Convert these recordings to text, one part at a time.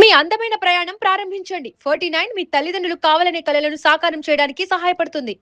మీ అందమైన ప్రయాణం ప్రారంభించండి. 49 మీ తల్లిదండ్రులు కావాలనే కలలను సాకారం చేయడానికి సహాయపడుతుంది.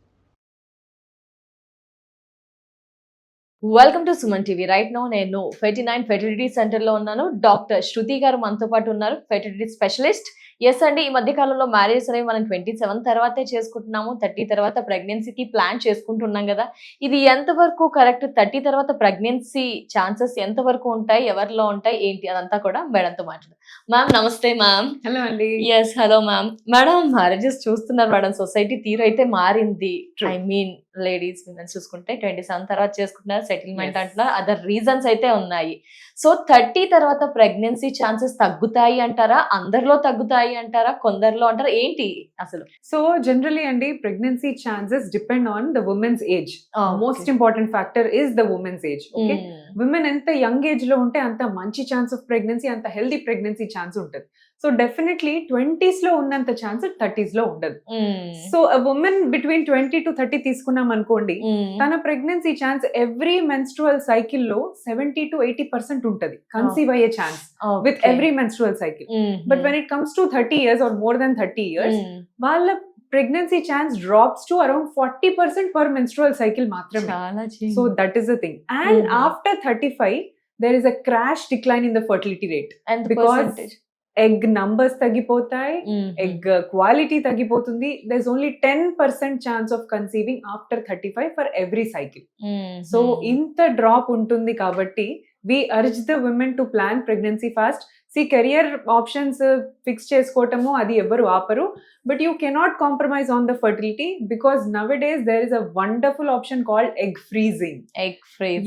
Welcome to Suman TV. Right now నేను 39 ఫెర్టిలిటీ సెంటర్ లో ఉన్నాను. డాక్టర్ శృతి గారు మనతో పాటు ఉన్నారు, ఫెర్టిలిటీ స్పెషలిస్ట్. ఎస్ అండి, ఈ మధ్య కాలంలో మ్యారేజ్ అనేవి మనం 27 తర్వాతే చేసుకుంటున్నాము. 30 తర్వాత ప్రెగ్నెన్సీకి ప్లాన్ చేసుకుంటున్నాం కదా. ఇది ఎంతవరకు కరెక్ట్? 30 తర్వాత ప్రెగ్నెన్సీ ఛాన్సెస్ ఎంతవరకు ఉంటాయి, ఎవరిలో ఉంటాయి, ఏంటి అదంతా కూడా మేడంతో మాట్లాడదాం. మ్యామ్ నమస్తే మ్యామ్. హలో అండి. Yes hello ma'am. Madam marriages చూస్తున్నారు మేడం, సొసైటీ తీరు అయితే మారింది. ఐ మీన్ లేడీస్ విమెన్స్ చూసుకుంటే 27 తర్వాత చేసుకుంటున్నారు, సెటిల్మెంట్ అంటున్నారు, అదర్ రీజన్స్ అయితే ఉన్నాయి. సో 30 తర్వాత ప్రెగ్నెన్సీ ఛాన్సెస్ తగ్గుతాయి అంటారా? అందరిలో తగ్గుతాయి అంటారా? కొందరిలో అంటారా? ఏంటి అసలు? సో జనరలీ అండి, pregnancy chances depend on the women's age. Okay. Most important factor is the women's age. Okay, women ఎంత యంగ్ ఏజ్ లో ఉంటే అంత మంచి ఛాన్స్ ఆఫ్ ప్రెగ్నెన్సీ, అంత హెల్దీ ప్రెగ్నెన్సీ ఛాన్స్ ఉంటుంది. సో డెఫినెట్లీ 20s లో ఉన్నంత ఛాన్స్ 30s లో ఉండదు. సో ఉమెన్ బిట్వీన్ 20 to 30 తీసుకున్నాం అనుకోండి, తన pregnancy chance every menstrual cycle లో 70 to 80% ఉంటుంది కన్సీవ్ అయ్యే chance with every menstrual cycle. But when it comes to 30 years or more than 30 years, వాళ్ళ pregnancy chance drops to around 40% per menstrual cycle మాత్రమే. So that is the thing. And after 35 there is a crash decline in the fertility rate because egg numbers తగ్గిపోతాయి, egg quality తగ్గిపోతుంది. there's only 10% chance of conceiving after 35 for every cycle. So ఇంత drop ఉంటుంది కాబట్టి we urge the women to plan pregnancy fast. See, career options fix చేసుకోవటము అది ఎవరు ఆపరు, but you cannot compromise on the fertility because nowadays there is a wonderful option called egg freezing.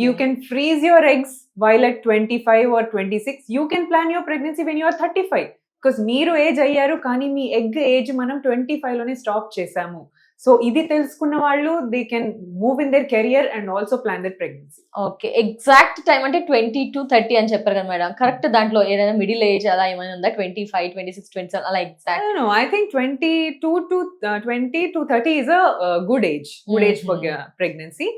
You can freeze your eggs while at 25 or 26. You can plan your pregnancy when you are 35 because మీరు age అయ్యారు కానీ మీ egg age మనం 25 లోనే stop చేసాము. So ఇది తెలుసుకున్న వాళ్ళు they can move in their career and also plan their pregnancy. Okay, exact time అంటే 20 to 30 అని చెప్పారు కదా మేడం, కరెక్ట్ దాంట్లో ఏదైనా మిడిల్ ఏజ్ అలా ఏమైనా ఉందా? 25, 26, 27 అలా exact? No, I think 20 to 30 is a good age for pregnancy.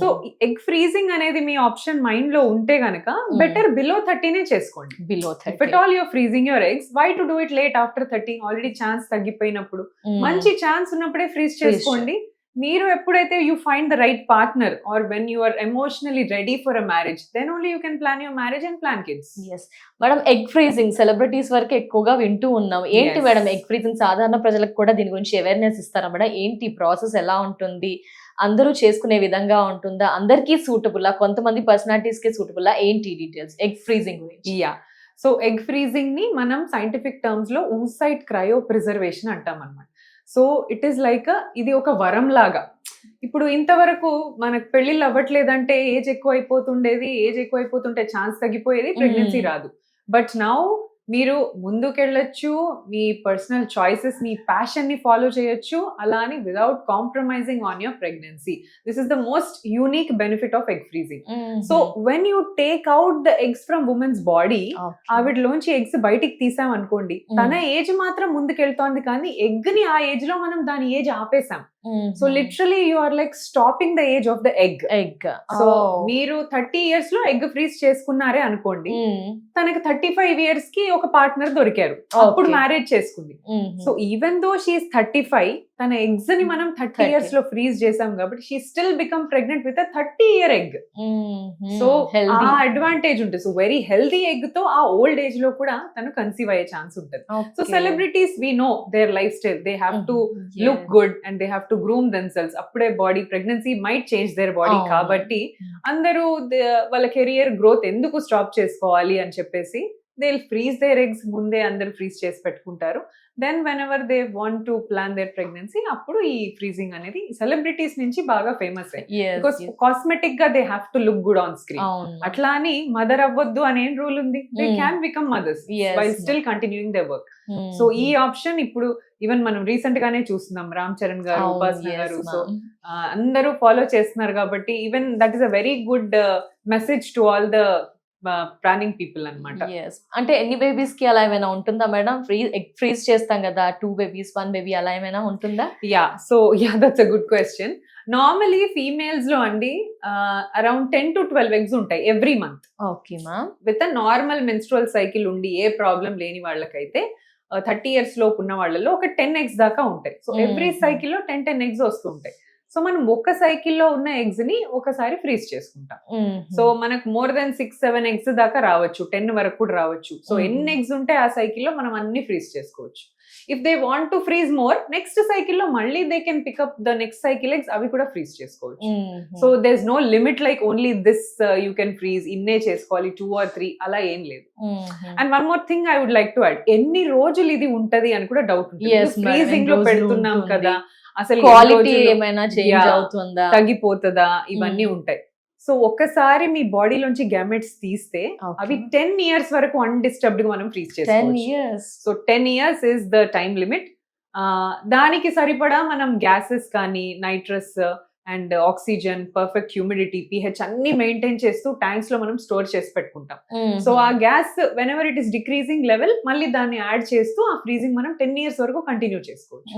So egg freezing అనేది మీ ఆప్షన్ మైండ్ లో ఉంటే గనక బెటర్ బిలో 30 నే చేసుకోండి. Below 30. If at all you're freezing your eggs, why to do it late after 30? Already chance తగ్గిపోయినప్పుడు మంచి chance ఉన్నప్పుడే freeze చేసుకోండి. మీరు ఎప్పుడైతే you find the right partner or when you are emotionally ready for a marriage, then only you can plan your marriage and plan kids. Yes madam, egg freezing celebrities వరకు ఎక్కువగా వింటూ ఉన్నాం. ఏంటి madam egg freezing? సాధారణ ప్రజలకు కూడా దీని గురించి అవేర్నెస్ ఇస్తారా మేడం? ఏంటి ప్రాసెస్, ఎలా ఉంటుంది? అందరూ చేసుకునే విధంగా ఉంటుందా? అందరికీ సూటబుల్లా? కొంతమంది పర్సనాలిటీస్ కి సూటబుల్లా? ఏంటి డీటెయిల్స్ ఎగ్ ఫ్రీజింగ్ గురించి? యా, సో ఎగ్ ఫ్రీజింగ్ ని మనం సైంటిఫిక్ టర్మ్స్ లో ఊసైట్ క్రయో ప్రిజర్వేషన్ అంటాం అన్నమాట. సో ఇట్ ఈస్ లైక్ ఇది ఒక వరం లాగా. ఇప్పుడు ఇంతవరకు మనకు పెళ్లిళ్ళు అవ్వట్లేదంటే ఏజ్ ఎక్కువ అయిపోతుంటే ఛాన్స్ తగ్గిపోయేది, ప్రెగ్నెన్సీ రాదు. బట్ నౌ మీరు ముందుకెళ్ళొచ్చు, మీ పర్సనల్ చాయిసెస్, మీ ప్యాషన్ ని ఫాలో చేయొచ్చు, అలా అని without compromising on your pregnancy. This is the most unique benefit of egg freezing. So when you take out the eggs from women's body, ఆవిడలోంచి ఎగ్స్ బయటికి తీసాం అనుకోండి, తన ఏజ్ మాత్రం ముందుకెళ్తోంది కానీ ఎగ్ ని ఆ ఏజ్ లో మనం దాని ఏజ్ ఆపేసాం. So literally you are like stopping the age of the egg. So మీరు 30 years లో ఎగ్ ఫ్రీజ్ చేసుకున్నారే అనుకోండి, తనకి 35 years కి ఒక పార్ట్నర్ దొరికారు, అప్పుడు మ్యారేజ్ చేసుకుంది. సో ఈవెన్ దో షీఈస్ 35, తన ఎగ్స్ ని మనం 30 years లో ఫ్రీజ్ చేసాం కాబట్టి she still become pregnant with 30-year egg. So ఆ అడ్వాంటేజ్ ఉంటుంది. సో వెరీ హెల్దీ ఎగ్ తో ఆ ఓల్డ్ ఏజ్ లో కూడా తను కన్సీవ్ అయ్యే ఛాన్స్ ఉంటుంది. So celebrities we know their lifestyle, they have to look good and they have to groom themselves. అప్పుడే body pregnancy might change their body కాబట్టి అందరూ వాళ్ళ కెరియర్ గ్రోత్ ఎందుకు స్టాప్ చేసుకోవాలి అని చెప్పేసి they will freeze their eggs, ముందే అందరు ఫ్రీజ్ చేసి పెట్టుకుంటారు. Then whenever they want to plan their pregnancy, అప్పుడు ఈ ఫ్రీజింగ్ అనేది సెలబ్రిటీస్ నుంచి బాగా ఫేమస్ అయ్యి, బికాస్ కాస్మెటిక్ గా they have to look good on screen. అట్లా అని మదర్ అవ్వద్దు అనే రూల్ ఉంది. They can become mothers while still continuing their work. So ఈ ఆప్షన్ ఇప్పుడు ఈవెన్ మనం రీసెంట్ గానే చూస్తున్నాం, రామ్ చరణ్ గారు, ఉపాసన గారు, సో అందరూ ఫాలో చేస్తున్నారు కాబట్టి even that is a very good message to all the planning people అన్నమాట. Yes. అంటే ఎన్ని బేబీస్ కి అలా ఏమైనా ఉంటుందా మేడం? ఎగ్ ఫ్రీజ్ చేస్తాం కదా, 2 బేబీస్ 1 బేబీ అలా ఏమైనా ఉంటుందా? That's a good question. Normally females లో అండి అరౌండ్ 10 to 12 eggs ఉంటాయి every month. Okay ma'am. With a normal menstrual cycle ఉండి ఏ ప్రాబ్లం లేని వాళ్ళకైతే 30 years లోపు ఉన్న వాళ్ళలో ఒక 10 eggs దాకా ఉంటాయి. సో ఎవ్రీ సైకిల్ లో 10 eggs వస్తూ ఉంటాయి. సో మనం ఒక్క సైకిల్లో ఉన్న ఎగ్స్ ని ఒకసారి ఫ్రీజ్ చేసుకుంటాం. సో మనకు మోర్ దెన్ 6-7 eggs దాకా రావచ్చు, 10 వరకు కూడా రావచ్చు. సో ఎన్ని ఎగ్స్ ఉంటే ఆ సైకిల్లో మనం అన్ని ఫ్రీజ్ చేసుకోవచ్చు. If they want to freeze more, next సైకిల్లో మళ్ళీ they can pick up the next cycle eggs, అవి కూడా ఫ్రీజ్ చేసుకోవచ్చు. So there is no limit like only this you can freeze, ఇన్నే చేసుకోవాలి 2 or 3 అలా ఏం లేదు. And one more thing I would like to add, ఎన్ని రోజులు ఇది ఉంటది అని కూడా డౌట్ ఉంటుంది. ఫ్రీజింగ్ లో పెడుతున్నాం కదా, అసలు క్వాలిటీ ఏమైనా చేంజ్ అవుతుందా, తగ్గిపోతుందా, ఇవన్నీ ఉంటాయి. సో ఒక్కసారి మీ బాడీలోంచి గ్యామెట్స్ తీస్తే అవి 10 years వరకు అన్డిస్టర్బ్డ్ గా మనం ఫ్రీజ్ చేసుకోవచ్చు. So 10 years is the time limit. దానికి సరిపడా మనం గ్యాసెస్ కానీ, nitrous and oxygen, perfect humidity, pH అన్ని మెయింటైన్ చేస్తూ ట్యాంక్స్ లో మనం స్టోర్ చేసి పెట్టుకుంటాం. సో ఆ gas when ever it is decreasing level, మళ్ళీ దాన్ని యాడ్ చేస్తూ ఆ ఫ్రీజింగ్ మనం 10 years వరకు కంటిన్యూ చేసుకోవచ్చు.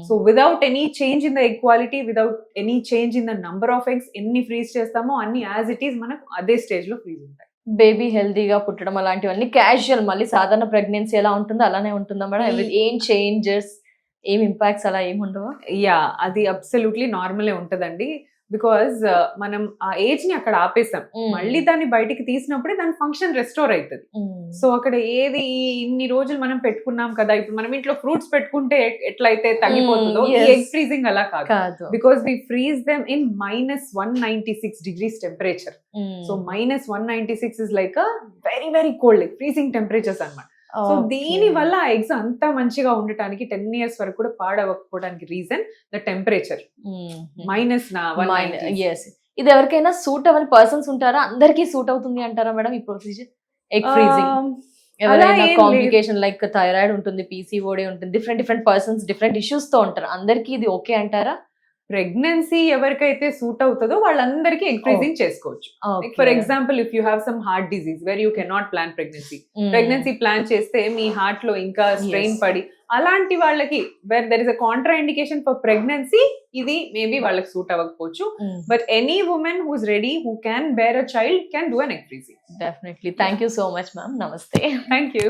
So without any change in the egg quality, without any change in the number of eggs, ఎన్ని ఫ్రీజ్ చేస్తామో అన్ని యాజ్ ఇట్ ఈస్ మనకు అదే స్టేజ్ లో ఫ్రీజ్ ఉంటాయి. బేబీ హెల్దీగా పుట్టడం అలాంటివన్నీ క్యాజువల్, మళ్ళీ సాధారణ ప్రెగ్నెన్సీ ఎలా ఉంటుందో అలానే ఉంటుందా మేడం? ఏం చేంజెస్, ఏం ఇంపాక్ట్స్ అలా ఏమి ఉండవా? అది అబ్సల్యూట్లీ నార్మలే ఉంటదండి. బికాజ్ మనం ఆ ఏజ్ ని అక్కడ ఆపేసాం, మళ్ళీ దాన్ని బయటికి తీసినప్పుడే దాని ఫంక్షన్ రెస్టోర్ అవుతుంది. సో అక్కడ ఏది ఇన్ని రోజులు మనం పెట్టుకున్నాం కదా, ఇప్పుడు మనం ఇంట్లో ఫ్రూట్స్ పెట్టుకుంటే ఎట్లయితే తగ్గిపోతుందో, ఎగ్ ఫ్రీజింగ్ అలా కాదు. Because we freeze them in -196 degrees temperature. So -196 is like a very very cold, freezing temperatures అన్నమాట. సో దీని వల్ల ఎగ్స్ అంతా మంచిగా ఉండటానికి 10 years వరకు కూడా పాడవకపోవడానికి రీజన్ ద టెంపరేచర్ -196. ఇది ఎవరికైనా సూట్ అవ్వని పర్సన్స్ ఉంటారా? అందరికీ సూట్ అవుతుంది అంటారా మేడం ఈ ప్రొసీజర్, ఎగ్ ఫ్రీజింగ్? ఎవరైనా కాంప్లికేషన్ లైక్ థైరాయిడ్ ఉంటుంది, PCOD ఉంటుంది, డిఫరెంట్ పర్సన్స్ డిఫరెంట్ ఇష్యూస్ తో ఉంటారు, అందరికీ ఇది ఓకే అంటారా? ప్రెగ్నెన్సీ ఎవరికైతే సూట్ అవుతుందో వాళ్ళందరికీ ఎగ్ ఫ్రీజింగ్ చేసుకోవచ్చు. For example, if you have some heart disease where you cannot plan pregnancy plan చేస్తే మీ హార్ట్ లో ఇంకా స్ట్రెయిన్ పడి, అలాంటి వాళ్ళకి where there is a contraindication for pregnancy, ఇది మేబీ వాళ్ళకి సూట్ అవ్వకపోవచ్చు. But any women who is ready, who can bear a child, can do an egg freezing. Definitely. Thank you so much ma'am. నమస్తే. Thank you.